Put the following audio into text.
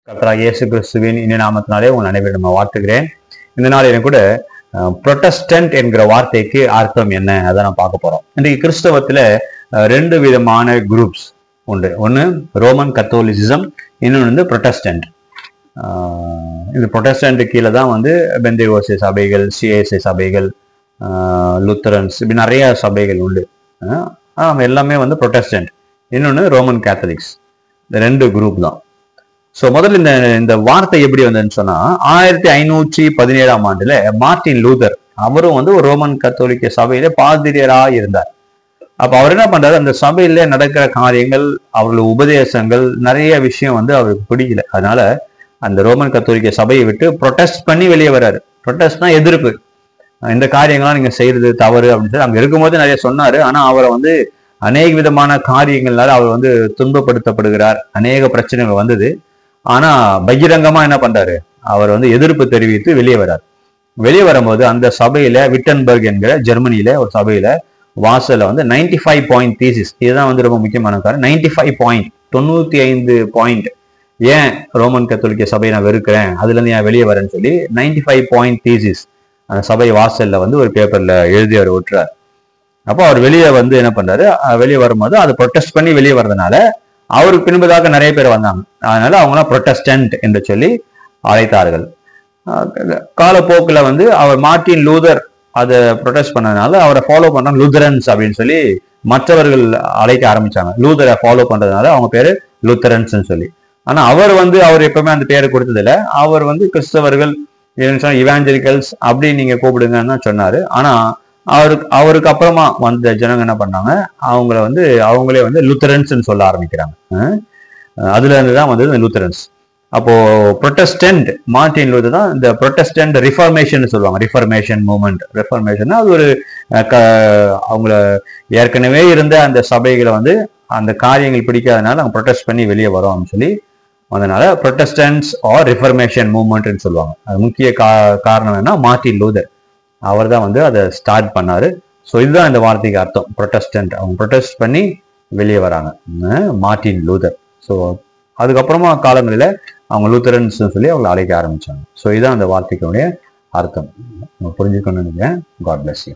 கர்த்தராகிய இயேசு கிறிஸ்துவின் இனிய நாமத்தினாலே உங்கள் அனைவரும் வாழ்த்துகிறேன். இந்த நாள் எனக்கு கூட புரொட்டஸ்டன்ட் என்கிற வார்த்தைக்கு அர்த்தம் என்ன அதை நான் பார்க்க போறோம். இன்றைக்கு கிறிஸ்தவத்துல ரெண்டு விதமான குரூப்ஸ் உண்டு. ஒன்று ரோமன் கத்தோலிசிசம், இன்னொன்று வந்து புரொட்டஸ்டன்ட். இந்த புரொட்டஸ்டன்ட் கீழே தான் வந்து பெந்தேகோஸ்தே சபைகள், சிஎஸ்ஐ சபைகள், லுத்தரன்ஸ், இப்படி நிறைய சபைகள் உண்டு. எல்லாமே வந்து புரொட்டஸ்டன்ட். இன்னொன்று ரோமன் கேத்தலிக்ஸ். இந்த ரெண்டு குரூப் தான். ஸோ முதல்ல இந்த வார்த்தை எப்படி வந்ததுன்னு சொன்னா 1517ஆம் ஆண்டுல மார்ட்டின் லூதர், அவரும் வந்து ஒரு ரோமன் கத்தோலிக்க சபையில பாதிரியராக இருந்தார். அப்ப அவர் என்ன பண்றாரு, அந்த சபையில நடக்கிற காரியங்கள், அவர்கள் உபதேசங்கள், நிறைய விஷயம் வந்து அவருக்கு பிடிக்கல. அதனால அந்த ரோமன் கத்தோலிக்க சபையை விட்டு ப்ரொட்டஸ்ட் பண்ணி வெளியே வர்றாரு. ப்ரொட்டஸ்ட்னா எதிர்ப்பு, இந்த காரியங்கள்லாம் நீங்க செய்யறது தவறு அப்படின்னு சொல்லி அங்க இருக்கும்போது நிறைய சொன்னாரு. ஆனா அவரை வந்து அநேக விதமான காரியங்கள்னால அவர் வந்து துன்பப்படுத்தப்படுகிறார், அநேக பிரச்சனைகள் வந்தது. ஆனா பகிரங்கமா என்ன பண்றாரு, அவர் வந்து எதிர்ப்பு தெரிவித்து வெளியே வர்றாரு. வெளியே வரும்போது அந்த சபையில விட்டன்பர்க் என்கிற ஜெர்மனியில ஒரு சபையில வாசல்ல வந்து 95 பாயிண்ட் தீசிஸ், இதுதான் வந்து ரொம்ப முக்கியமான காரணம். 95 பாயிண்ட், 95 பாயிண்ட், ஏன் ரோமன் கத்தோலிக்க சபையை நான் வெறுக்கிறேன், அதுல இருந்து ஏன் வெளியே வரேன்னு சொல்லி 95 பாயிண்ட் தீசிஸ் அந்த சபை வாசல்ல வந்து ஒரு பேப்பர்ல எழுதி அவர் விட்டுறாரு. அப்போ அவர் வெளியே வந்து என்ன பண்றாரு, வெளியே வரும்போது அதை ப்ரொட்டஸ்ட் பண்ணி வெளியே வர்றதுனால அவருக்கு பின்பதாக நிறைய பேர் வந்தாங்க. அதனால அவங்களாம் புரொட்டஸ்டன்ட் என்று சொல்லி அழைத்தார்கள். காலப்போக்கில் வந்து அவர் மார்ட்டின் லூதர் அதை ப்ரொட்டஸ்ட் பண்ணதுனால அவரை ஃபாலோ பண்றாங்க லுத்தரன்ஸ் அப்படின்னு சொல்லி மற்றவர்கள் அழைக்க ஆரம்பிச்சாங்க. லூதரை ஃபாலோ பண்றதுனால அவங்க பேரு லுத்தரன்ஸ் சொல்லி. ஆனா அவர் எப்பவுமே அந்த பேரை கொடுத்ததில்ல. அவர் வந்து கிறிஸ்தவர்கள், இவாஞ்சலிக்கல்ஸ் அப்படி நீங்க கூப்பிடுங்கன்னு தான் சொன்னாரு. ஆனா அவருக்கு அப்புறமா வந்த ஜனங்க என்ன பண்ணாங்க, அவங்களே வந்து லுத்தரன்ஸ் சொல்ல ஆரம்பிக்கிறாங்க. அதுல இருந்துதான் வந்தது இந்த லுத்தரன்ஸ். அப்போ புரொட்டஸ்டன்ட் மார்ட்டின் லூதர் தான் இந்த புரொட்டஸ்டன்ட் ரிஃபர்மேஷன் சொல்லுவாங்க. ரிஃபர்மேஷன் மூவ்மெண்ட், ரிஃபர்மேஷன் அது ஒரு அவங்கள ஏற்கனவே இருந்த அந்த சபைகளை வந்து அந்த காரியங்கள் பிடிக்காதனால அவங்க ப்ரொட்டஸ்ட் பண்ணி வெளியே வரோம்னு சொல்லி அதனால புரொட்டஸ்டன்ட்ஸ் ஆர் ரிஃபர்மேஷன் மூவ்மெண்ட்னு சொல்லுவாங்க. அது முக்கிய காரணம் என்ன, மார்ட்டின் லூதர் அவர் தான் வந்து அதை ஸ்டார்ட் பண்ணாரு. ஸோ இதுதான் இந்த வார்த்தைக்கு அர்த்தம், ப்ரொட்டஸ்டன்ட். அவங்க ப்ரொட்டஸ்ட் பண்ணி வெளியே வராங்க, மார்ட்டின் லூதர். ஸோ அதுக்கப்புறமா காலங்களில் அவங்க லூத்தரன்ஸ் சொல்லி அவங்களை அழைக்க ஆரம்பிச்சாங்க. ஸோ இதுதான் அந்த வார்த்தைக்குடைய அர்த்தம். புரிஞ்சுக்கணும்னு நினைக்கிறேன். God bless you.